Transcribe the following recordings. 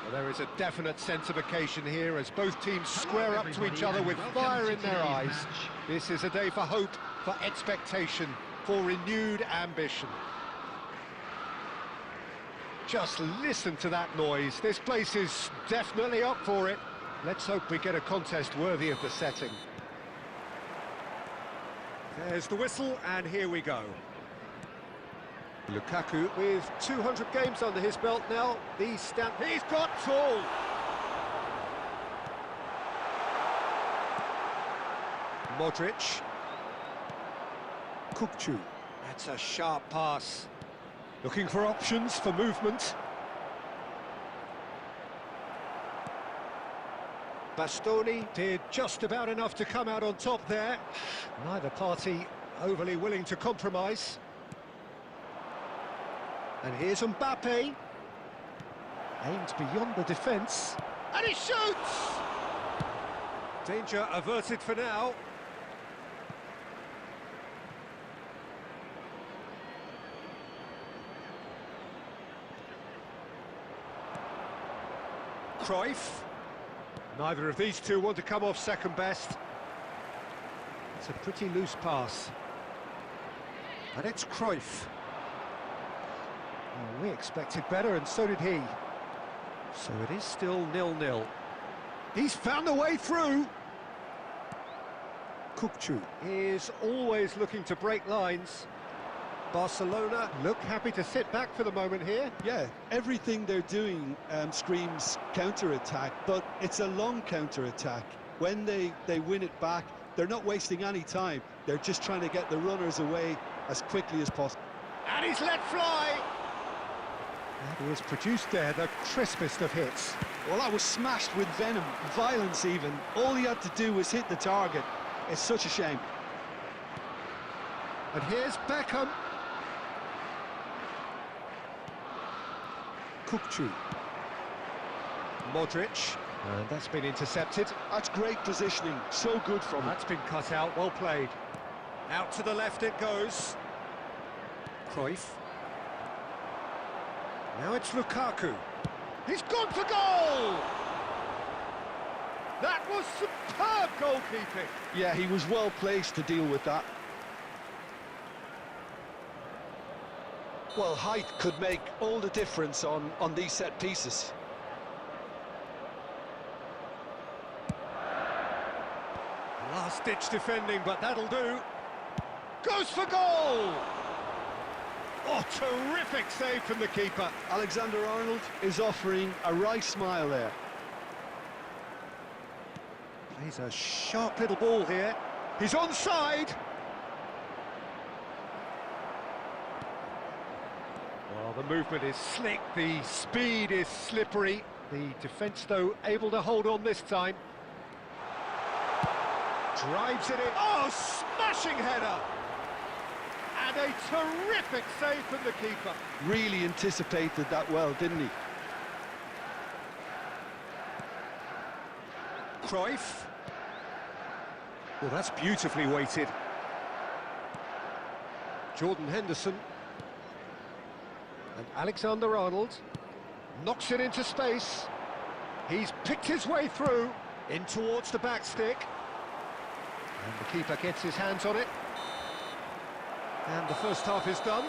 Well, there is a definite sense of occasion here as both teams square up to each other with fire in their eyes. This is a day for hope, for expectation, for renewed ambition. Just listen to that noise. This place is definitely up for it. Let's hope we get a contest worthy of the setting. There's the whistle, and here we go. Lukaku with 200 games under his belt now. He's got tall. Modric. Kukçu. That's a sharp pass. Looking for options for movement. Bastoni did just about enough to come out on top there. Neither party overly willing to compromise. And here's Mbappe. Aimed beyond the defence. And he shoots! Danger averted for now. Cruyff. Neither of these two want to come off second best. It's a pretty loose pass. And it's Cruyff. Well, we expected better, and so did he. So it is still 0-0. He's found a way through. Kukçu is always looking to break lines. Barcelona look happy to sit back for the moment here. Yeah, everything they're doing screams counter-attack, but it's a long counter-attack. When they win it back, they're not wasting any time. They're just trying to get the runners away as quickly as possible. And he's let fly! And he has produced there the crispest of hits. Well, that was smashed with venom, violence even. All he had to do was hit the target. It's such a shame. And here's Beckham. Kukçu. Modric. And that's been intercepted. That's great positioning. So good from him. That's been cut out. Well played. Out to the left it goes. Cruyff. Now it's Lukaku. He's gone for goal! That was superb goalkeeping. Yeah, he was well placed to deal with that. Well, height could make all the difference on these set pieces. Last-ditch defending, but that'll do. Goes for goal! Oh, terrific save from the keeper. Alexander-Arnold is offering a wry smile there. Plays a sharp little ball here. He's onside! Well, the movement is slick, the speed is slippery. The defence, though, able to hold on this time. Drives it in. Oh, smashing header! And a terrific save from the keeper. Really anticipated that well, didn't he? Cruyff. Well, that's beautifully weighted. Jordan Henderson. And Alexander-Arnold knocks it into space. He's picked his way through, in towards the back stick. And the keeper gets his hands on it. And the first half is done.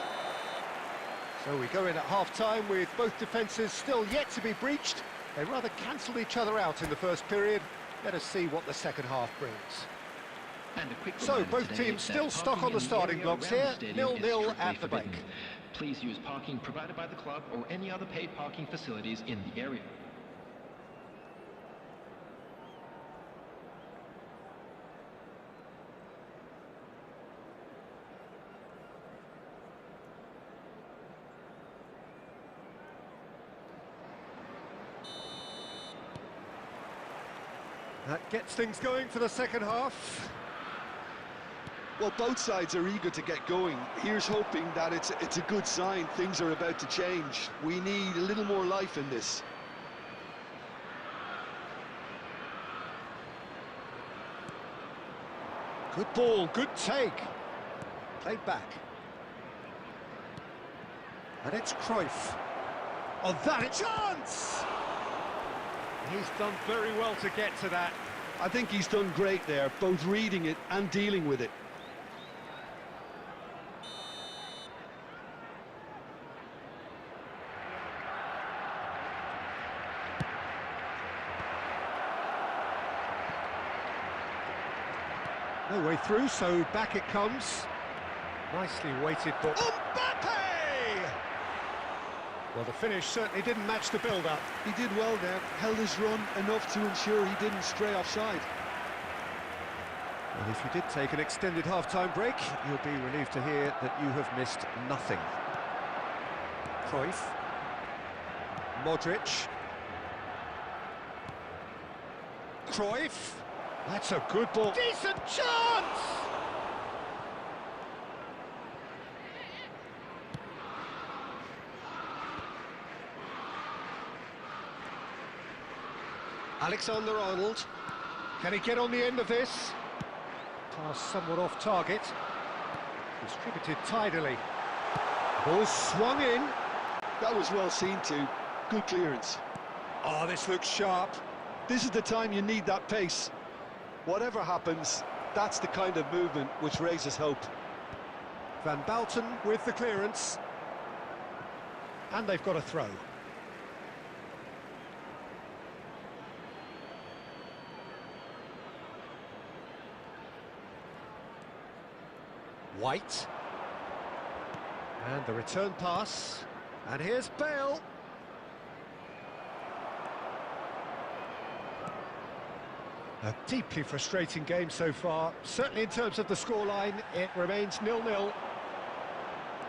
So we go in at half-time with both defences still yet to be breached. They rather cancelled each other out in the first period. Let us see what the second half brings. And a quick so both teams still stuck on the starting blocks here, 0-0 at the break. Please use parking provided by the club or any other paid parking facilities in the area. That gets things going for the second half. Well, both sides are eager to get going. Here's hoping that it's a good sign. Things are about to change. We need a little more life in this. Good ball, good take. Played back. And it's Cruyff. Oh, that a chance! He's done very well to get to that. I think he's done great there, both reading it and dealing with it. No way through, so back it comes. Nicely weighted ball. Mbappe! Well, the finish certainly didn't match the build-up. He did well there, held his run enough to ensure he didn't stray offside. Well, if you did take an extended half-time break, you'll be relieved to hear that you have missed nothing. Cruyff. Modric. Cruyff. That's a good ball. Decent chance! Alexander-Arnold. Can he get on the end of this? Pass somewhat off target. Distributed tidily. Ball swung in. That was well seen too. Good clearance. Oh, this looks sharp. This is the time you need that pace. Whatever happens, that's the kind of movement which raises hope. Van Bouten with the clearance. And they've got a throw. White. And the return pass. And here's Bale. A deeply frustrating game so far. Certainly in terms of the scoreline, it remains 0-0.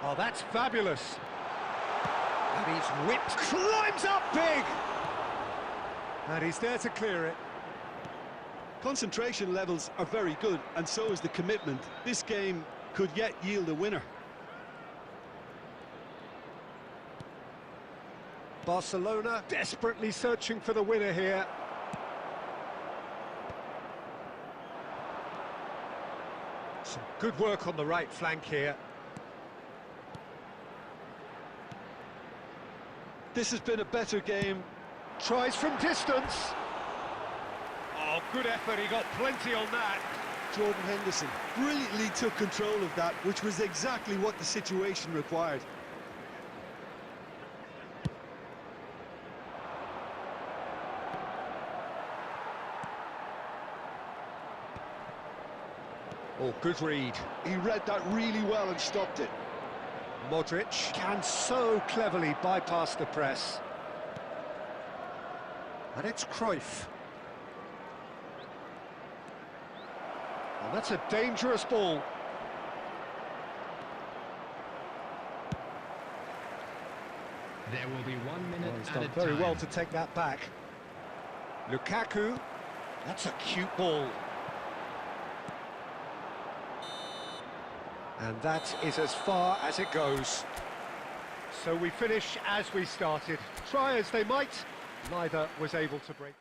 Oh, that's fabulous. And he's whipped, climbs up big! And he's there to clear it. Concentration levels are very good, and so is the commitment. This game could yet yield a winner. Barcelona desperately searching for the winner here. Some good work on the right flank here. This has been a better game. Tries from distance. Oh, good effort, he got plenty on that. Jordan Henderson brilliantly took control of that, which was exactly what the situation required. Oh, good read. He read that really well and stopped it. Modric can so cleverly bypass the press. And it's Cruyff. And that's a dangerous ball. There will be 1 minute Well, he's added done very time. well to take that back. Lukaku. That's a cute ball. And that is as far as it goes. So we finish as we started. Try as they might, neither was able to break.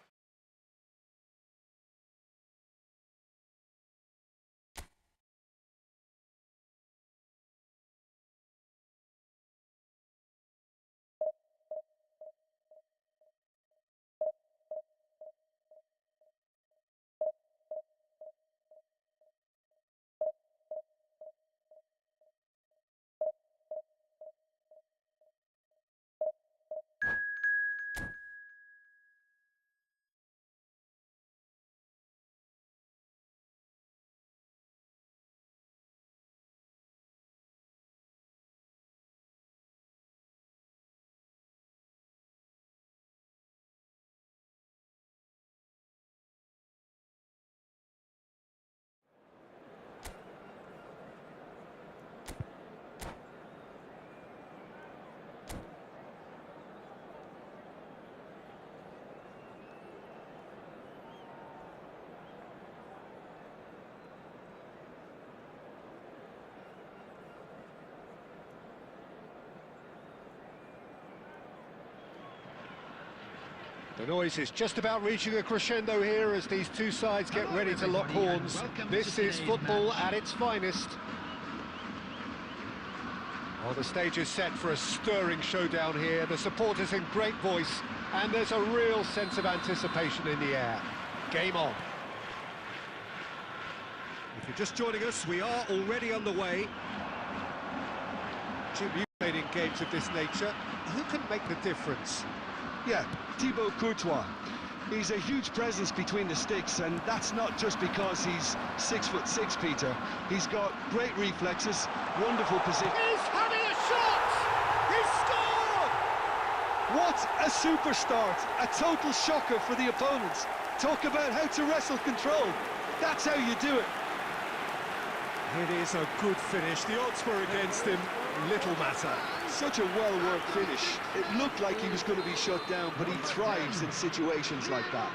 The noise is just about reaching a crescendo here as these two sides get ready to lock horns. This is football at its finest. Well, the stage is set for a stirring showdown here. The supporters in great voice And there's a real sense of anticipation in the air. Game on. If you're just joining us, we are already underway. Jim, you've played in games of this nature. Who can make the difference? Yeah, Thibaut Courtois. He's a huge presence between the sticks, and that's not just because he's 6'6", Peter. He's got great reflexes, wonderful position. He's having a shot! He's scored! What a super start! A total shocker for the opponents. Talk about how to wrestle control. That's how you do it. It is a good finish. The odds were against him. Little matter. Such a well-worked finish. It looked like he was going to be shut down, but he thrives in situations like that.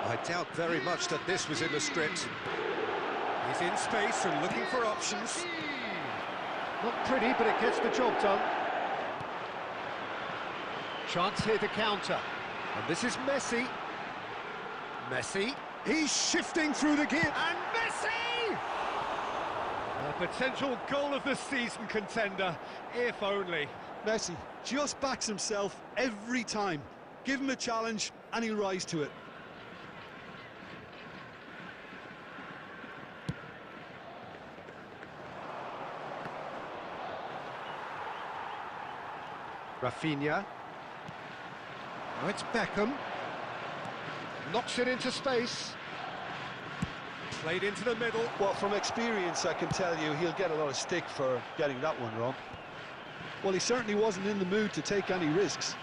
I doubt very much that this was in the script. He's in space and looking for options. Not pretty, but it gets the job done. Chance here to counter. And this is Messi. Messi. He's shifting through the gear. And Messi! A potential goal of the season contender, if only. Messi just backs himself every time. Give him a challenge and he'll rise to it. Rafinha. Now it's Beckham. Knocks it into space. Played into the middle. Well, from experience, I can tell you he'll get a lot of stick for getting that one wrong. Well, he certainly wasn't in the mood to take any risks.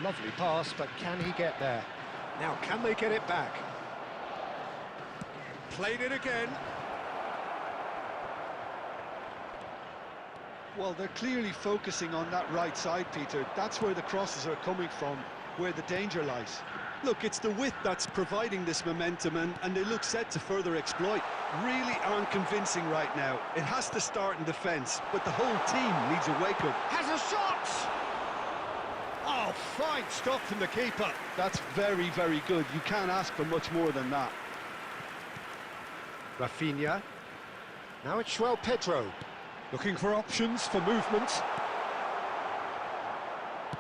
Lovely pass, but can he get there? Now, can they get it back? Played it again. Well, they're clearly focusing on that right side, Peter. That's where the crosses are coming from, where the danger lies. Look, it's the width that's providing this momentum, and they look set to further exploit. Really aren't convincing right now. It has to start in defence, but the whole team needs a wake-up. Has a shot! Oh, fine stop from the keeper. That's very, very good. You can't ask for much more than that. Rafinha. Now it's João Pedro. Looking for options for movement.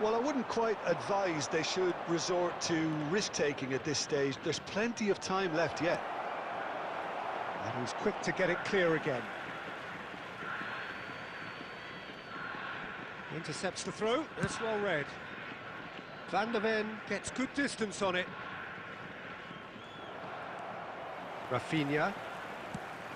Well, I wouldn't quite advise they should resort to risk-taking at this stage. There's plenty of time left yet. And he's quick to get it clear again. Intercepts the throw. That's well read. Van der Ven gets good distance on it. Rafinha.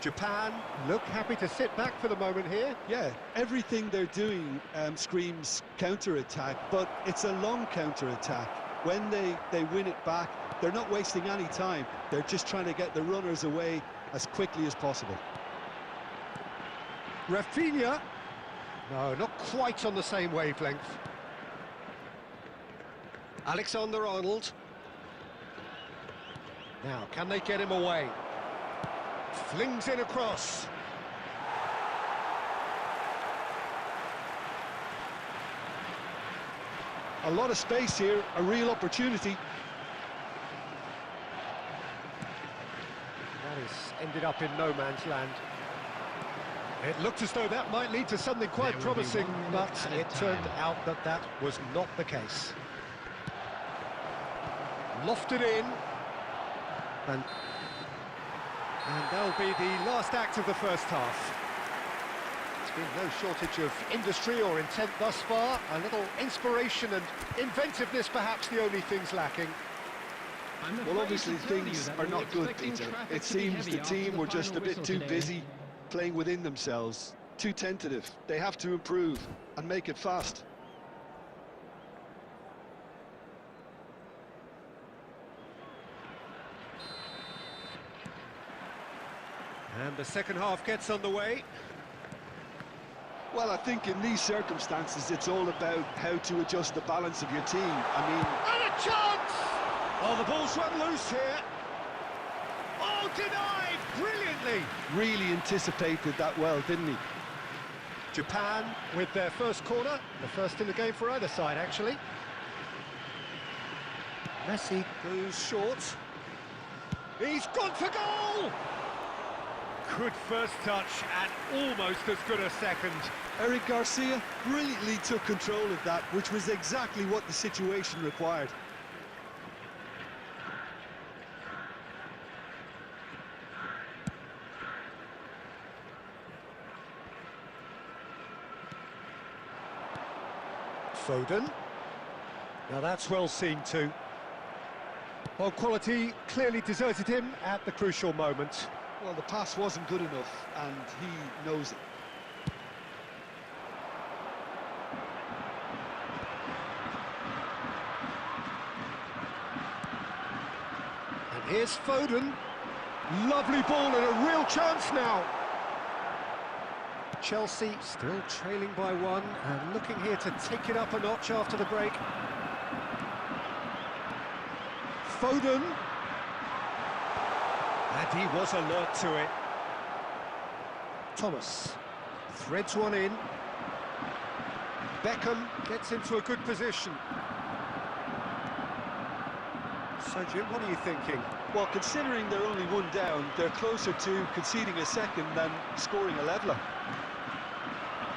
Japan look happy to sit back for the moment here. Yeah, everything they're doing screams counter-attack, but it's a long counter-attack. When they win it back, they're not wasting any time. They're just trying to get the runners away as quickly as possible. Rafinha. No, not quite on the same wavelength. Alexander-Arnold. Now, can they get him away? Flings in across. A lot of space here, a real opportunity. That has ended up in no man's land. It looked as though that might lead to something quite promising, but it turned out that that was not the case. Lofted in. And that'll be the last act of the first half. There's been no shortage of industry or intent thus far. A little inspiration and inventiveness, perhaps the only things lacking. Well, obviously things are not good, Peter. It seems the team were just a bit too busy playing within themselves, too tentative. They have to improve and make it fast. And the second half gets underway. Well, I think in these circumstances, it's all about how to adjust the balance of your team. I mean... And a chance! Oh, the ball's run loose here. Oh, denied! Brilliantly! Really anticipated that well, didn't he? Japan with their first corner. The first in the game for either side, actually. Messi goes short. He's gone for goal! Good first touch and almost as good a second. Eric Garcia brilliantly took control of that, which was exactly what the situation required. Foden. Now that's well seen too. Well, quality clearly deserted him at the crucial moment. Well, the pass wasn't good enough, and he knows it. And here's Foden. Lovely ball and a real chance now. Chelsea still trailing by one and looking here to take it up a notch after the break. Foden. And he was alert to it. Thomas threads one in. Beckham gets into a good position. So Jim, what are you thinking? Well, considering they're only one down, they're closer to conceding a second than scoring a leveller.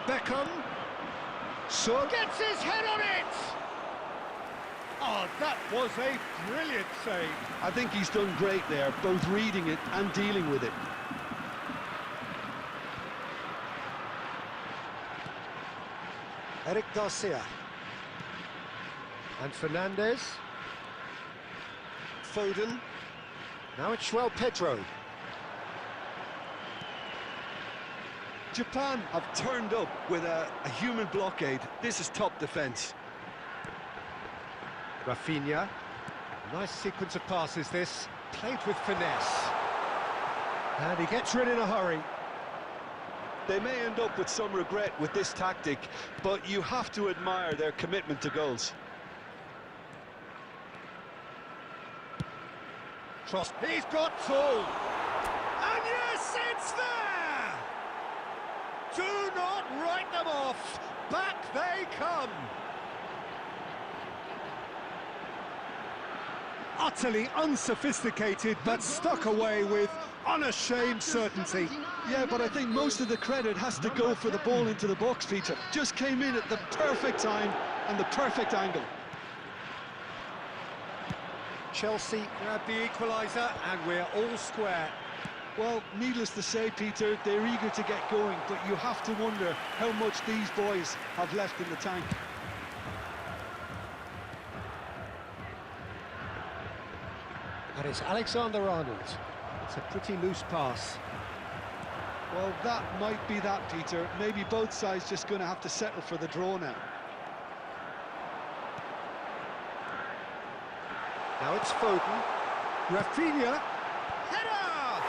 Beckham. So gets his head on it! Oh, that was a brilliant save. I think he's done great there, both reading it and dealing with it. Eric Garcia. And Fernandez. Foden. Now it's João Pedro. Japan have turned up with a human blockade. This is top defence. Rafinha. Nice sequence of passes this. Played with finesse. And he gets rid in a hurry. They may end up with some regret with this tactic, but you have to admire their commitment to goals. Trost. He's got full. And yes, it's there! Do not write them off. Back they come. Utterly unsophisticated, but stuck away with unashamed certainty. Yeah, but I think most of the credit has to go for the ball into the box, Peter. Just came in at the perfect time and the perfect angle. Chelsea grab the equaliser and we're all square. Well, needless to say, Peter, they're eager to get going, but you have to wonder how much these boys have left in the tank. And it's Alexander-Arnold. It's a pretty loose pass. Well, that might be that, Peter. Maybe both sides just going to have to settle for the draw now. Now it's Foden. Rafinha. Header!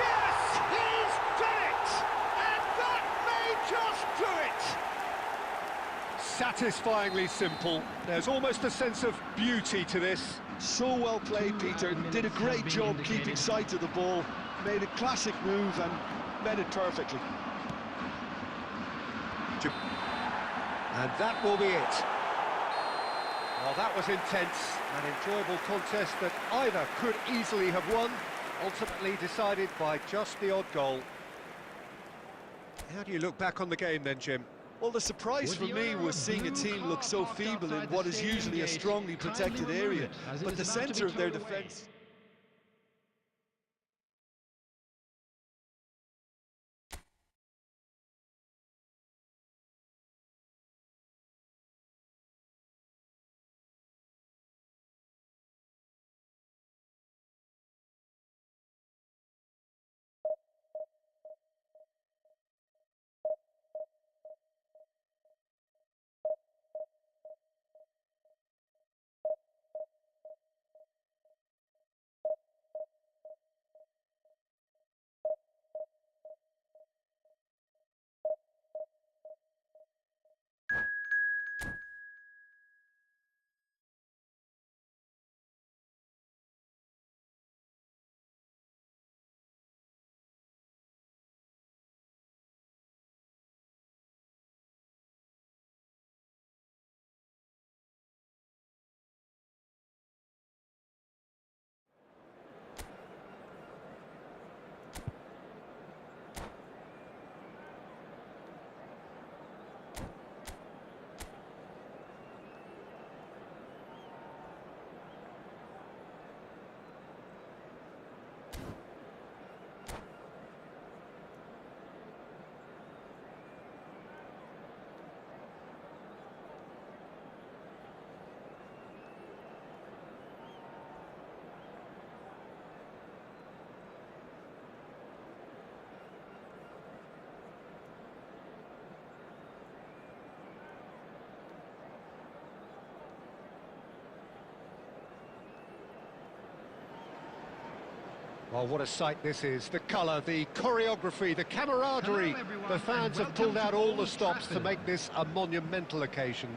Yes, he's done it! And that may just do it! Satisfyingly simple. There's almost a sense of beauty to this. So well played, Peter. Did a great job keeping sight of the ball. Made a classic move and met it perfectly. And that will be it. Well, that was intense, an enjoyable contest that either could easily have won, ultimately decided by just the odd goal. How do you look back on the game then, Jim? Well, the surprise for me was seeing a team look so feeble in what is usually a strongly protected area, but the centre of their defence... Well, what a sight this is. The colour, the choreography, the camaraderie. Hello, everyone, The fans and have pulled welcome out to all the Old stops to Trafford. make this a monumental occasion.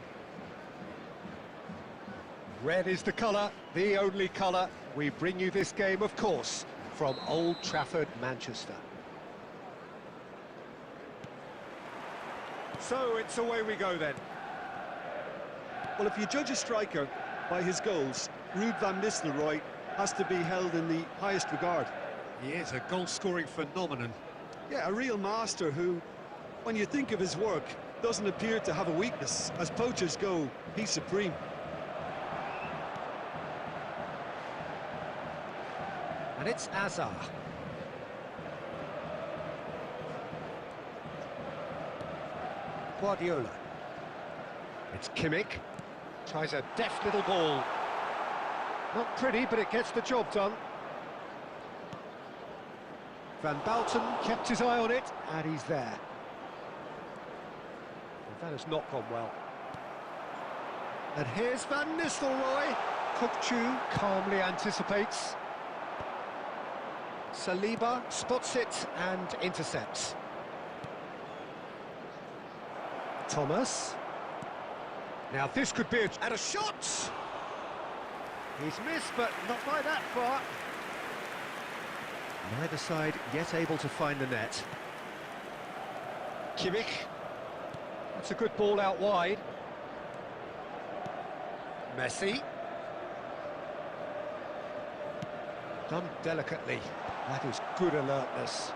Red is the colour, the only colour. We bring you this game, of course, from Old Trafford, Manchester. So it's away we go then. Well, if you judge a striker by his goals, Ruud van Nistelrooy has to be held in the highest regard. He is a goal-scoring phenomenon. Yeah, a real master who, when you think of his work, doesn't appear to have a weakness. As poachers go, he's supreme. And it's Azar. Guardiola. It's Kimmich. Tries a deft little ball. Not pretty, but it gets the job done. Van Balten kept his eye on it, and he's there. Well, that has not gone well. And here's Van Nistelrooy. Kukçu calmly anticipates. Saliba spots it and intercepts. Thomas. Now this could be a shot! He's missed, but not by that far. Neither side yet able to find the net. Kimmich. That's a good ball out wide. Messi. Done delicately. That is good alertness.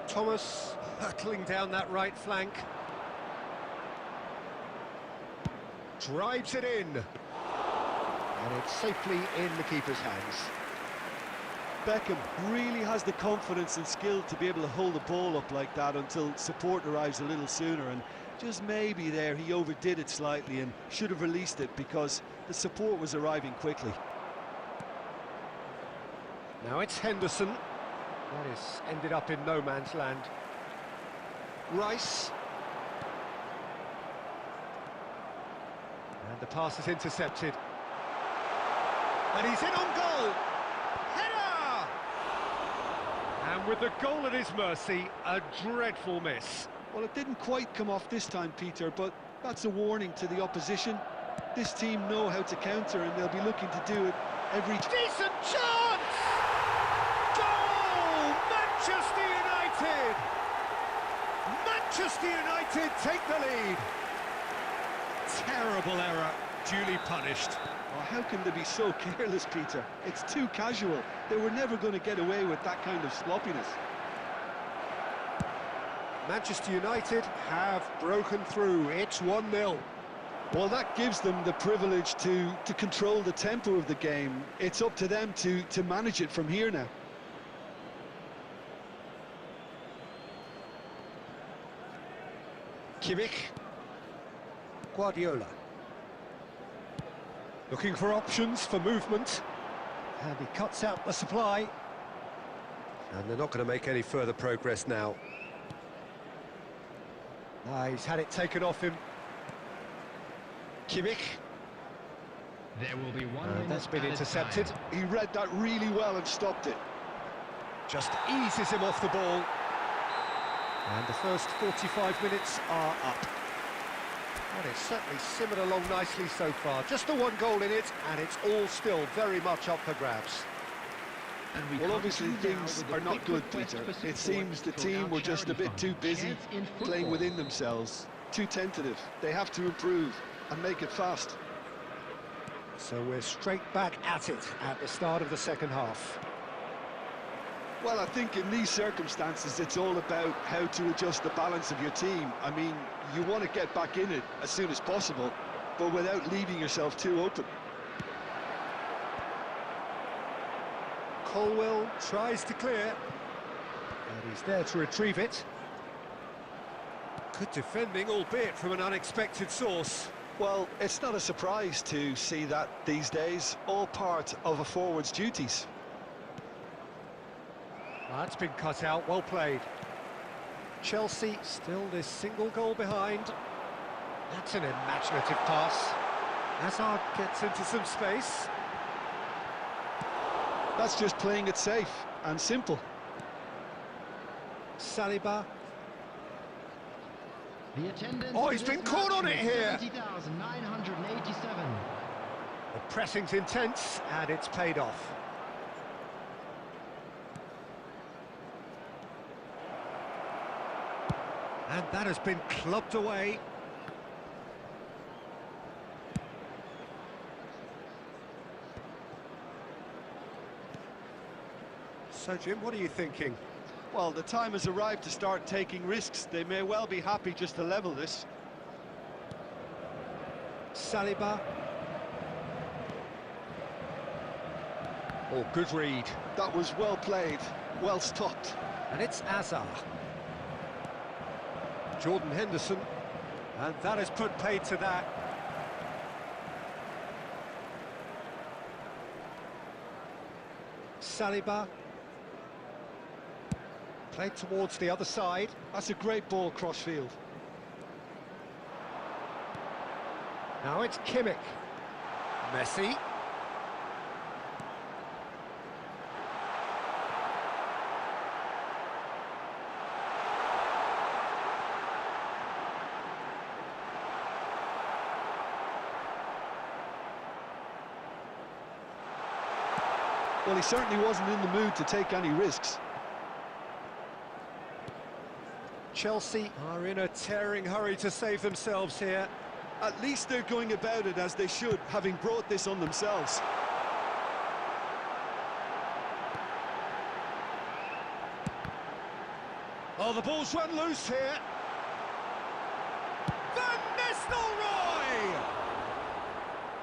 Thomas hurtling down that right flank. Drives it in. And it's safely in the keeper's hands. Beckham really has the confidence and skill to be able to hold the ball up like that until support arrives a little sooner, and just maybe there he overdid it slightly and should have released it because the support was arriving quickly. Now it's Henderson. That is ended up in no man's land. Rice. And the pass is intercepted. And he's in on goal! Header! And with the goal at his mercy, a dreadful miss. Well, it didn't quite come off this time, Peter, but that's a warning to the opposition. This team know how to counter, and they'll be looking to do it every... Decent chance! Goal! Manchester United! Manchester United take the lead. Terrible error, duly punished. Oh, how can they be so careless, Peter? It's too casual. They were never going to get away with that kind of sloppiness. Manchester United have broken through. It's 1-0. Well, that gives them the privilege to control the tempo of the game. It's up to them to manage it from here now. Kimmich. Guardiola. Looking for options for movement. And he cuts out the supply. And they're not going to make any further progress now. He's had it taken off him. Kimmich. There will be one And that's been intercepted. He read that really well and stopped it. Just eases him off the ball. And the first 45 minutes are up. And it's certainly simmered along nicely so far. Just the one goal in it, and it's all still very much up for grabs. Well, obviously things are not good, Peter. It seems the team were just a bit too busy playing within themselves, too tentative. They have to improve and make it fast. So we're straight back at it at the start of the second half. Well, I think in these circumstances it's all about how to adjust the balance of your team. I mean, you want to get back in it as soon as possible, but without leaving yourself too open. Colwell tries to clear, and he's there to retrieve it. Good defending, albeit from an unexpected source. Well, it's not a surprise to see that these days, all part of a forward's duties. That's been cut out, well played. Chelsea still this single goal behind. That's an imaginative pass. Hazard gets into some space. That's just playing it safe and simple. Saliba. The attendance Oh, he's been caught on it here. 70,987. The pressing's intense, and it's paid off. And that has been clubbed away. So, Jim, what are you thinking? Well, the time has arrived to start taking risks. They may well be happy just to level this. Saliba. Oh, good read. That was well played, well stopped. And it's Hazard. Jordan Henderson. And that has put paid to that. Saliba. Played towards the other side. That's a great ball cross-field. Now it's Kimmich. Messi. Well, he certainly wasn't in the mood to take any risks. Chelsea are in a tearing hurry to save themselves here. At least they're going about it as they should, having brought this on themselves. Oh, the ball's run loose here. Van Nistelrooy!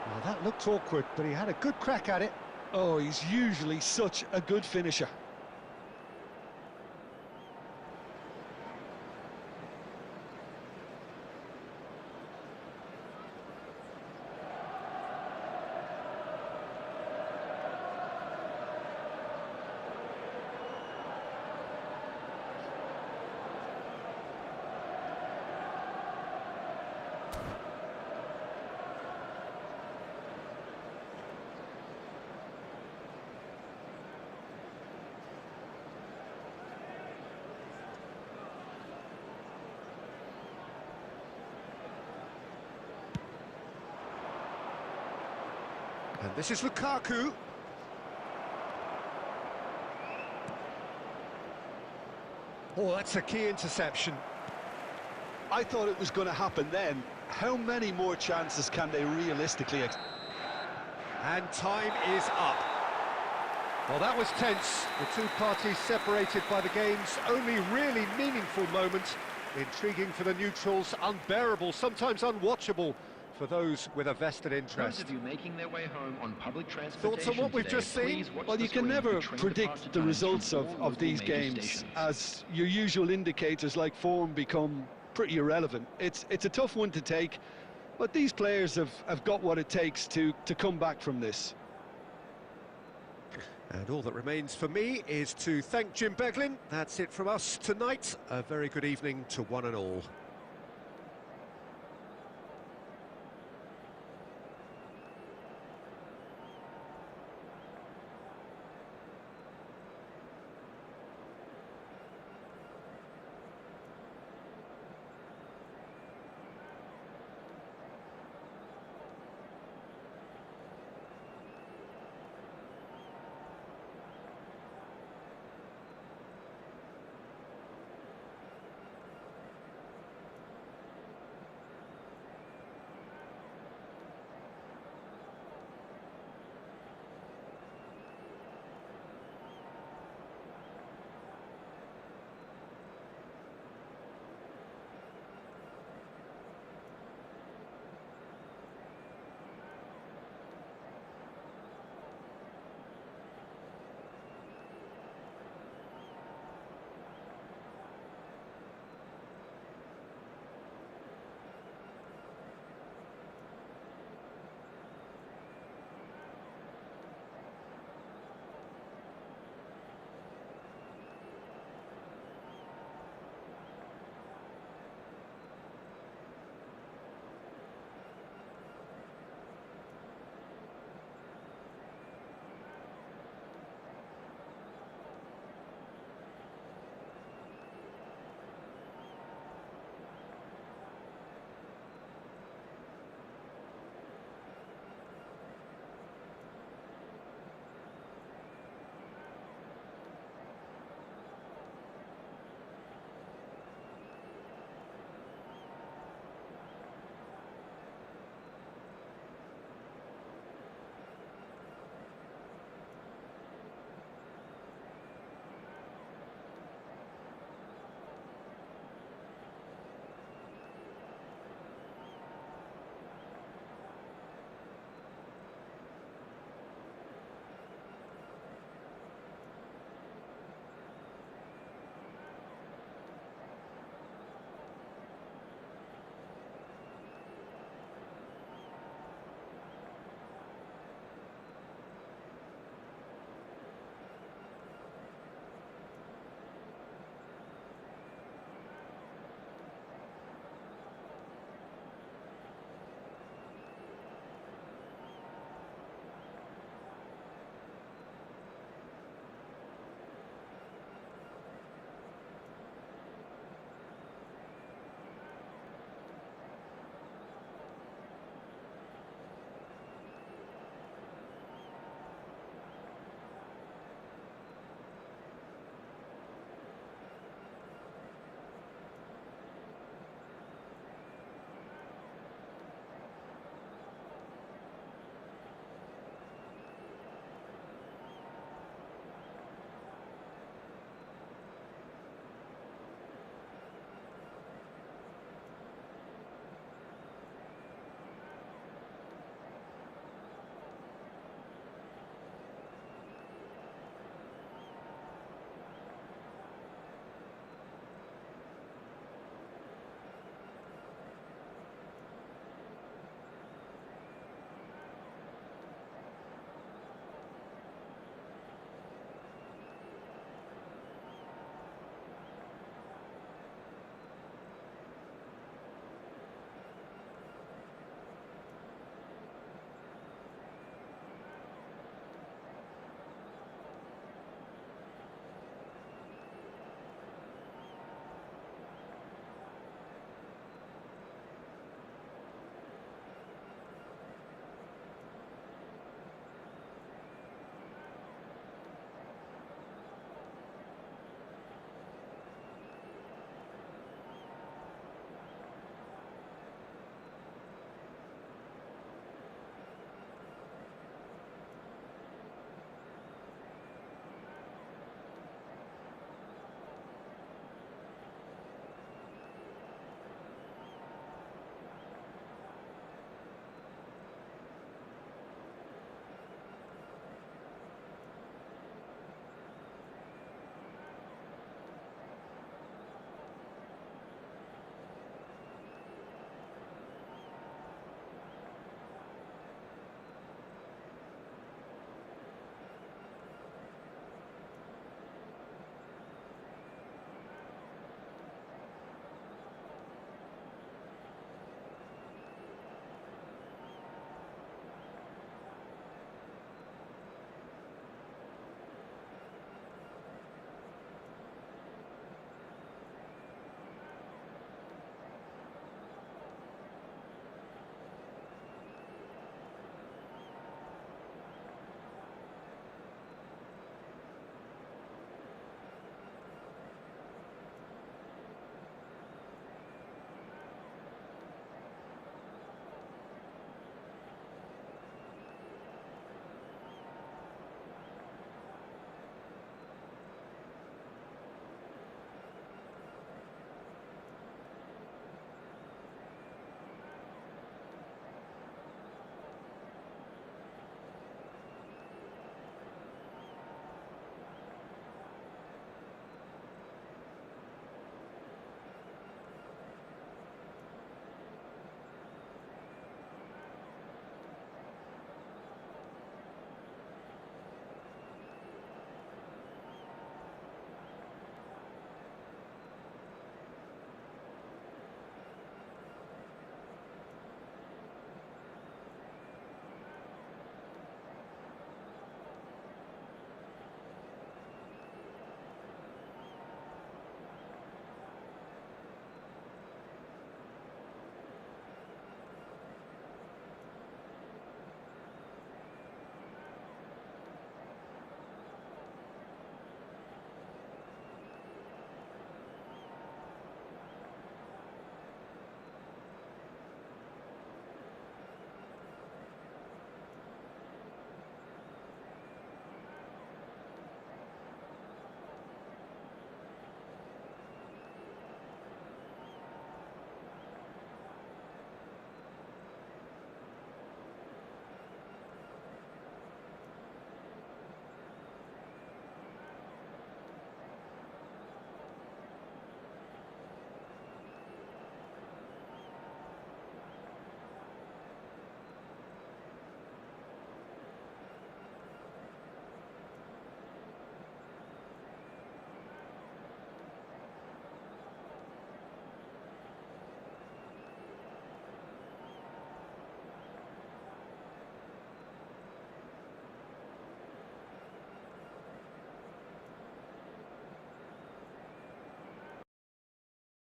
Well, that looked awkward, but he had a good crack at it. Oh, he's usually such a good finisher. And this is Lukaku. Oh, that's a key interception. I thought it was going to happen then. How many more chances can they realistically expect? And time is up. Well, that was tense. The two parties separated by the game's only really meaningful moment. Intriguing for the neutrals, unbearable, sometimes unwatchable for those with a vested interest. Those of you making their way home on public transportation Thoughts on what we've today, just seen? please watch Well, the you can screen never for train predict departure the times results from of all local these major games, stations. as your usual indicators like form become pretty irrelevant. It's a tough one to take, but these players have got what it takes to come back from this. And all that remains for me is to thank Jim Beglin. That's it from us tonight. A very good evening to one and all.